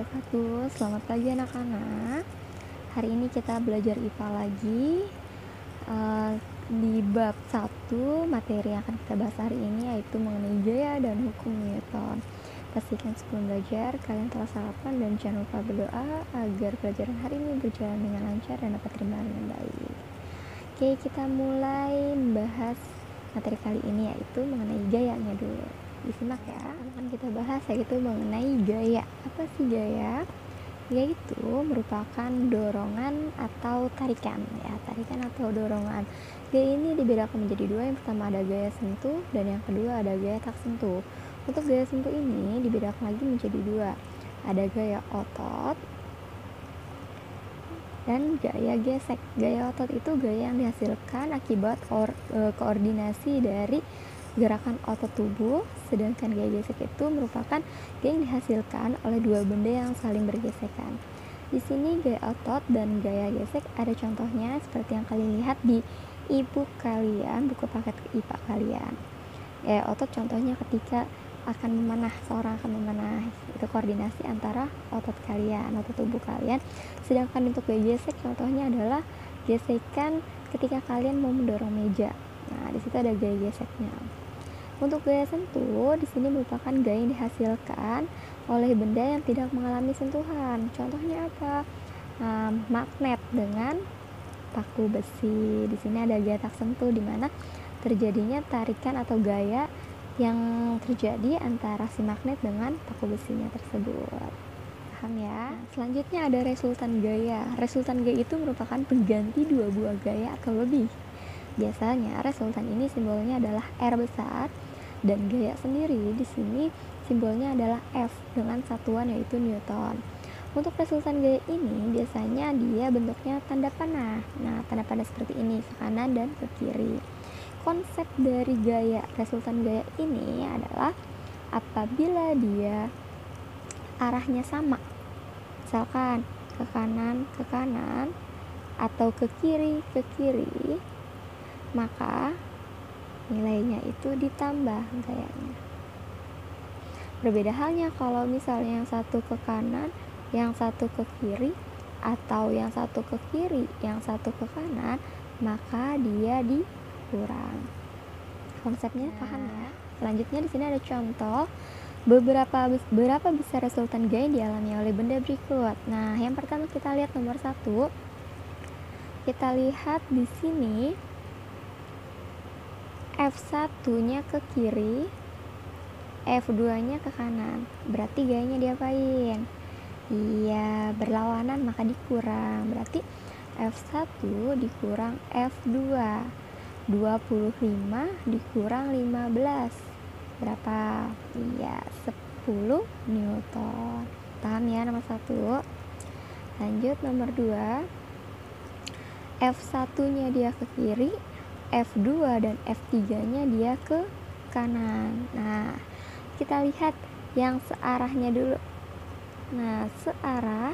wabarakatuh. Selamat pagi anak-anak. Hari ini kita belajar IPA lagi. Di bab 1 materi yang akan kita bahas hari ini yaitu mengenai gaya dan hukum Newton. Pastikan sebelum belajar kalian telah sarapan dan jangan lupa berdoa agar pelajaran hari ini berjalan dengan lancar dan dapat terima dengan baik. Oke, kita mulai membahas materi kali ini yaitu mengenai gayanya dulu. Disimak ya. Akan kita bahas yaitu mengenai gaya. Apa sih gaya? Yaitu merupakan dorongan atau tarikan ya, tarikan atau dorongan. Gaya ini dibedakan menjadi dua. Yang pertama ada gaya sentuh dan yang kedua ada gaya tak sentuh. Untuk gaya sentuh ini dibedakan lagi menjadi dua. Ada gaya otot dan gaya gesek. Gaya otot itu gaya yang dihasilkan akibat koordinasi dari gerakan otot tubuh, sedangkan gaya gesek itu merupakan gaya yang dihasilkan oleh dua benda yang saling bergesekan. Di sini gaya otot dan gaya gesek ada contohnya seperti yang kalian lihat di buku paket IPA kalian. Gaya otot contohnya ketika akan memanah, seorang akan memanah, itu koordinasi antara otot kalian, otot tubuh kalian. Sedangkan untuk gaya gesek contohnya adalah gesekan ketika kalian mau mendorong meja. Nah, di situ ada gaya geseknya. Untuk gaya sentuh di sini merupakan gaya yang dihasilkan oleh benda yang tidak mengalami sentuhan. Contohnya apa? Magnet dengan paku besi. Di sini ada gaya tak sentuh di mana terjadinya tarikan atau gaya yang terjadi antara si magnet dengan paku besinya tersebut. Paham ya? Selanjutnya ada resultan gaya. Resultan gaya itu merupakan pengganti dua buah gaya atau lebih. Biasanya resultan ini simbolnya adalah R besar dan gaya sendiri di sini simbolnya adalah F dengan satuan yaitu Newton. Untuk resultan gaya ini biasanya dia bentuknya tanda panah. Nah, tanda panah seperti ini ke kanan dan ke kiri. Konsep dari gaya resultan gaya ini adalah apabila dia arahnya sama, misalkan ke kanan atau ke kiri, maka nilainya itu ditambah gayanya. Berbeda halnya kalau misalnya yang satu ke kanan, yang satu ke kiri, atau yang satu ke kiri, yang satu ke kanan, maka dia dikurang. Konsepnya paham ya? Selanjutnya di sini ada contoh berapa besar resultan gaya yang dialami oleh benda berikut. Nah, yang pertama kita lihat nomor 1. Kita lihat di sini F1-nya ke kiri, F2-nya ke kanan. Berarti gayanya diapain? Iya, berlawanan maka dikurang. Berarti F1 dikurang F2. 25 dikurang 15. Berapa? Iya, 10 Newton. Paham ya nomor 1? Lanjut nomor 2. F1-nya dia ke kiri, F2 dan F3-nya dia ke kanan. Nah, kita lihat yang searahnya dulu. Nah, searah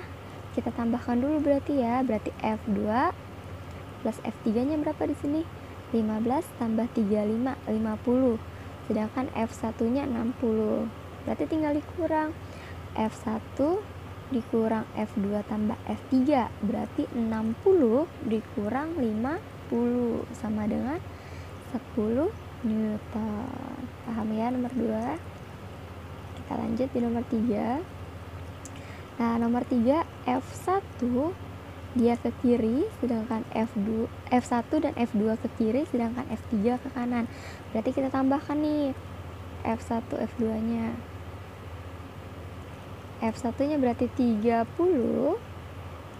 kita tambahkan dulu berarti ya. Berarti F2 plus F3-nya berapa di sini? 15 tambah 35, 50. Sedangkan F1-nya 60. Berarti tinggal dikurang. F1 dikurang F2 tambah F3. Berarti 60 dikurang 50 sama dengan 10 Newton. Paham ya nomor 2? Kita lanjut di nomor 3. Nah, nomor 3 F1 dia ke kiri, sedangkan F1 dan F2 ke kiri, sedangkan F3 ke kanan. Berarti kita tambahkan nih F1 F2-nya. F1-nya berarti 30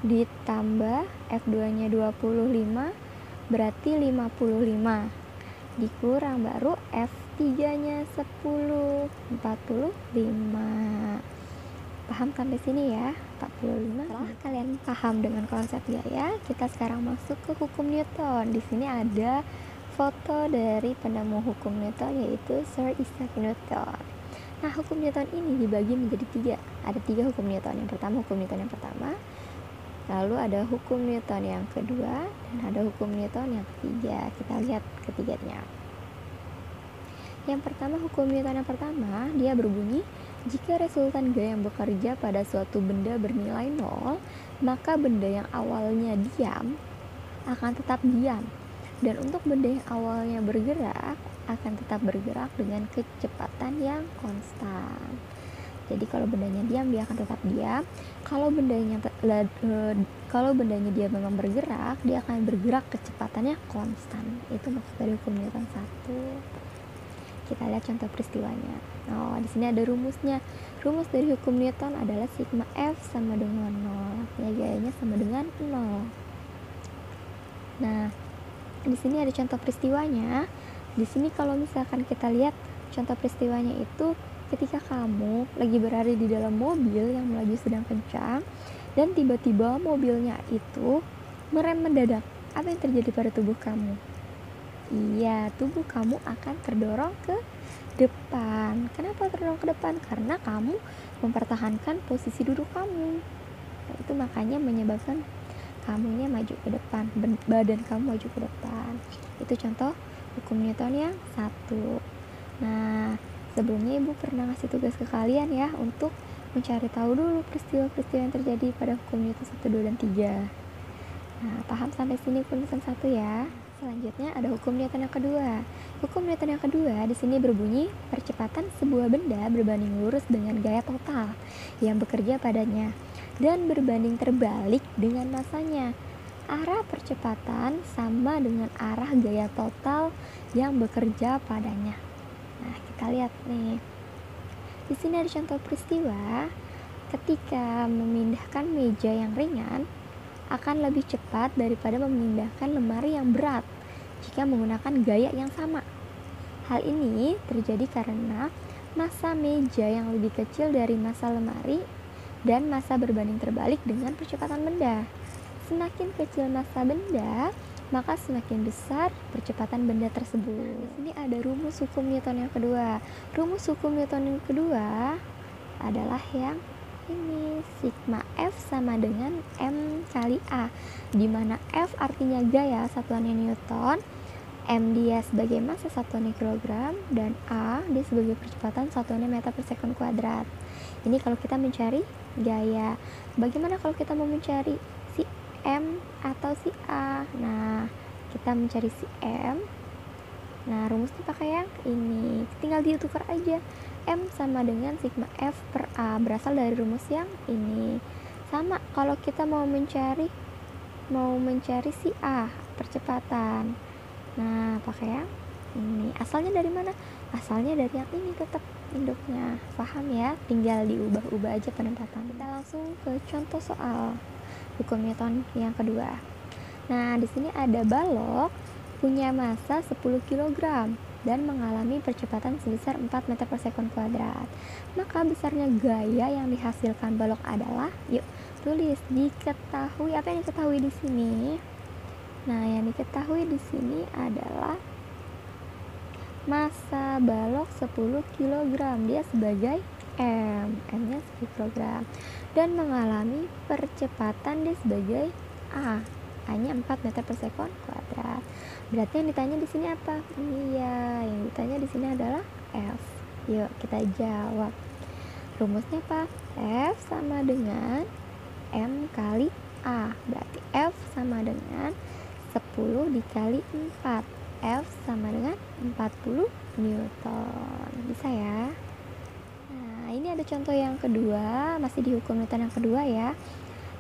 ditambah F2-nya 25 berarti 55. Dikurang baru F3-nya 10, 45. Paham sampai sini ya? 45. Setelah kalian paham dengan konsep gaya, kita sekarang masuk ke hukum Newton. Di sini ada foto dari penemu hukum Newton yaitu Sir Isaac Newton. Nah, hukum Newton ini dibagi menjadi 3. Ada 3 hukum Newton. Yang pertama hukum Newton yang pertama, lalu ada hukum Newton yang kedua, dan ada hukum Newton yang ketiga. Kita lihat ketiganya. Yang pertama, hukum Newton yang pertama, dia berbunyi Jika resultan gaya yang bekerja pada suatu benda bernilai 0, maka benda yang awalnya diam akan tetap diam. Dan untuk benda yang awalnya bergerak akan tetap bergerak dengan kecepatan yang konstan. Jadi kalau bendanya diam dia akan tetap diam. Kalau bendanya dia memang bergerak, dia akan bergerak kecepatannya konstan. Itu maksud dari hukum Newton 1. Kita lihat contoh peristiwanya. Di sini ada rumusnya. Rumus dari hukum Newton adalah sigma F sama dengan 0. Artinya gayanya sama dengan 0. Nah, di sini ada contoh peristiwanya. Di sini kalau misalkan kita lihat contoh peristiwanya itu ketika kamu lagi berada di dalam mobil yang melaju sedang kencang dan tiba-tiba mobilnya itu merem mendadak. Apa yang terjadi pada tubuh kamu? Iya, tubuh kamu akan terdorong ke depan. Kenapa terdorong ke depan? Karena kamu mempertahankan posisi duduk kamu. Nah, itu makanya menyebabkan kamunya maju ke depan, badan kamu maju ke depan. Itu contoh hukum Newton yang 1. Nah, sebelumnya Ibu pernah ngasih tugas ke kalian ya untuk mencari tahu dulu peristiwa-peristiwa yang terjadi pada hukum Newton 1, 2, dan 3. Nah, paham sampai sini hukum Newton 1 ya? Selanjutnya ada hukum Newton yang kedua. Hukum Newton yang kedua di sini berbunyi percepatan sebuah benda berbanding lurus dengan gaya total yang bekerja padanya dan berbanding terbalik dengan masanya. Arah percepatan sama dengan arah gaya total yang bekerja padanya. Nah, kita lihat nih. Di sini ada contoh peristiwa ketika memindahkan meja yang ringan akan lebih cepat daripada memindahkan lemari yang berat jika menggunakan gaya yang sama. Hal ini terjadi karena massa meja yang lebih kecil dari massa lemari dan massa berbanding terbalik dengan percepatan benda. Semakin kecil massa benda, maka semakin besar percepatan benda tersebut. Di sini ada rumus hukum Newton yang kedua. Rumus hukum Newton yang kedua adalah yang ini, sigma F sama dengan M kali A, di mana F artinya gaya satuannya Newton, M dia sebagai massa satuannya kilogram, dan A dia sebagai percepatan satuannya meter per sekon kuadrat. Ini kalau kita mencari gaya. Bagaimana kalau kita mau mencari si M atau si A? Nah, kita mencari si M. Nah, rumusnya pakai yang ini, tinggal ditukar aja. M sama dengan sigma F per A, berasal dari rumus yang ini. Sama kalau kita mau mencari si A, percepatan. Nah, pakai yang ini. Asalnya dari mana? Asalnya dari yang ini tetap induknya. Paham ya? Tinggal diubah-ubah aja penempatan. Kita langsung ke contoh soal hukum Newton yang kedua. Nah, di sini ada balok punya massa 10 kg dan mengalami percepatan sebesar 4 meter per sekon kuadrat. Maka besarnya gaya yang dihasilkan balok adalah, yuk tulis, diketahui. Apa yang diketahui di sini? Nah, yang diketahui di sini adalah massa balok 10 kg. Dia sebagai M-nya 10 kg. Dan mengalami percepatan dia sebagai A-nya 4 meter per sekon kuadrat. Berarti yang ditanya di sini apa? Iya, yang ditanya di sini adalah F. Yuk kita jawab. Rumusnya apa? F sama dengan M kali A. Berarti F sama dengan 10 dikali 4. F sama dengan 40 Newton. Bisa ya? Nah, ini ada contoh yang kedua, masih di hukum Newton yang kedua ya.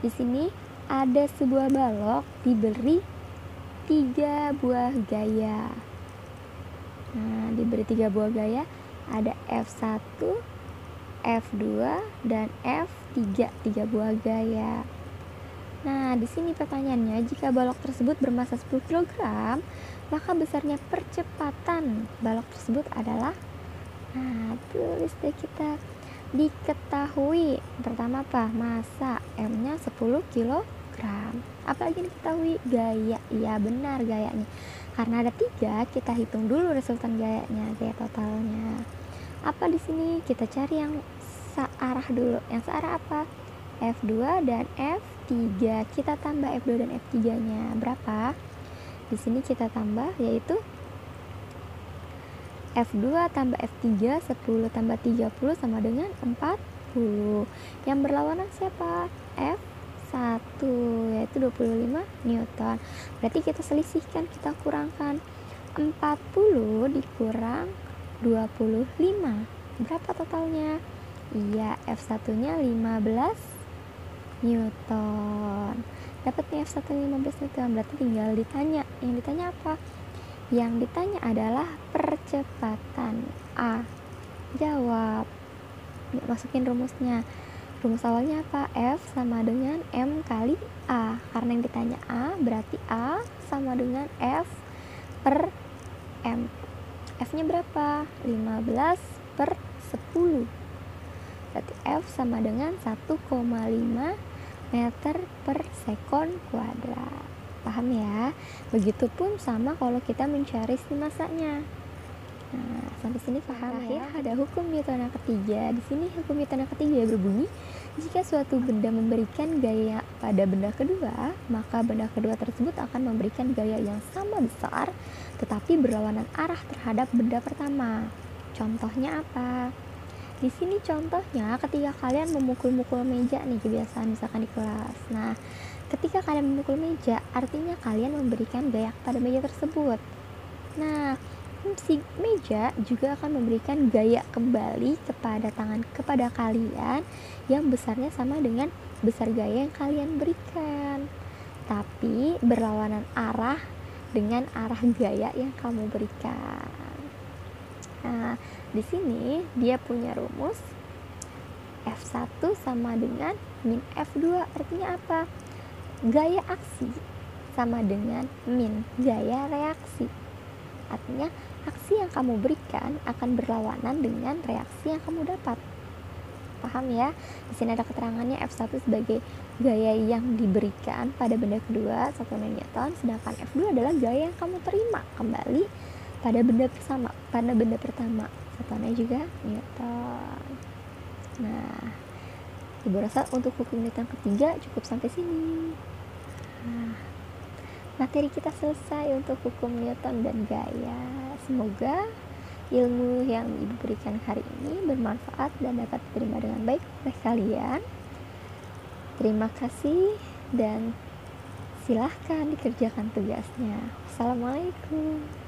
Di sini ada sebuah balok diberi 3 buah gaya. Nah, diberi 3 buah gaya, ada F1, F2, dan F3, 3 buah gaya. Nah, di sini pertanyaannya, jika balok tersebut bermassa 10 kg, maka besarnya percepatan balok tersebut adalah, nah, tulis deh kita. Diketahui pertama apa? Massa, M-nya 10 kg. Apalagi diketahui? Gaya. Iya benar gayanya. Karena ada 3, kita hitung dulu resultan gayanya, gaya totalnya. Apa di sini? Kita cari yang searah dulu. Yang searah apa? F2 dan F3. Kita tambah F2 dan F3-nya. Berapa? Di sini kita tambah yaitu F2 tambah F3, 10 tambah 30 sama dengan 40. Yang berlawanan siapa? F1, yaitu 25 Newton. Berarti kita selisihkan, kita kurangkan. 40 dikurang 25. Berapa totalnya? Iya, F1-nya 15 Newton. Dapatnya F1 15 Newton, berarti tinggal ditanya. Yang ditanya apa? Yang ditanya adalah percepatan. A. Jawab. Masukin rumusnya. Rumus awalnya apa? F sama dengan M kali A. Karena yang ditanya A, berarti A sama dengan F per M. F-nya berapa? 15 per 10. Berarti F sama dengan 1,5 meter per sekon kuadrat. Paham ya? Begitupun sama kalau kita mencari masanya. Nah, sampai sini paham ya? Ada hukum Newton yang ketiga. Di sini hukum Newton yang ketiga berbunyi, jika suatu benda memberikan gaya pada benda kedua, maka benda kedua tersebut akan memberikan gaya yang sama besar, tetapi berlawanan arah terhadap benda pertama. Contohnya apa? Di sini contohnya ketika kalian memukul-mukul meja nih, kebiasaan misalkan di kelas. Nah, ketika kalian memukul meja, artinya kalian memberikan gaya pada meja tersebut. Nah, si meja juga akan memberikan gaya kembali kepada kalian yang besarnya sama dengan besar gaya yang kalian berikan, tapi berlawanan arah dengan arah gaya yang kamu berikan. Nah, di sini dia punya rumus F1 sama dengan min F2. Artinya apa? Gaya aksi sama dengan min gaya reaksi. Artinya aksi yang kamu berikan akan berlawanan dengan reaksi yang kamu dapat. Paham ya? Di sini ada keterangannya F1 sebagai gaya yang diberikan pada benda kedua 1 Newton, sedangkan F2 adalah gaya yang kamu terima kembali pada benda pertama 1 juga Newton. Nah, Ibu rasa untuk hukum Newton ketiga cukup sampai sini. Nah, materi kita selesai untuk hukum Newton dan gaya. Semoga ilmu yang Ibu berikan hari ini bermanfaat dan dapat diterima dengan baik oleh kalian. Terima kasih dan silahkan dikerjakan tugasnya. Assalamualaikum.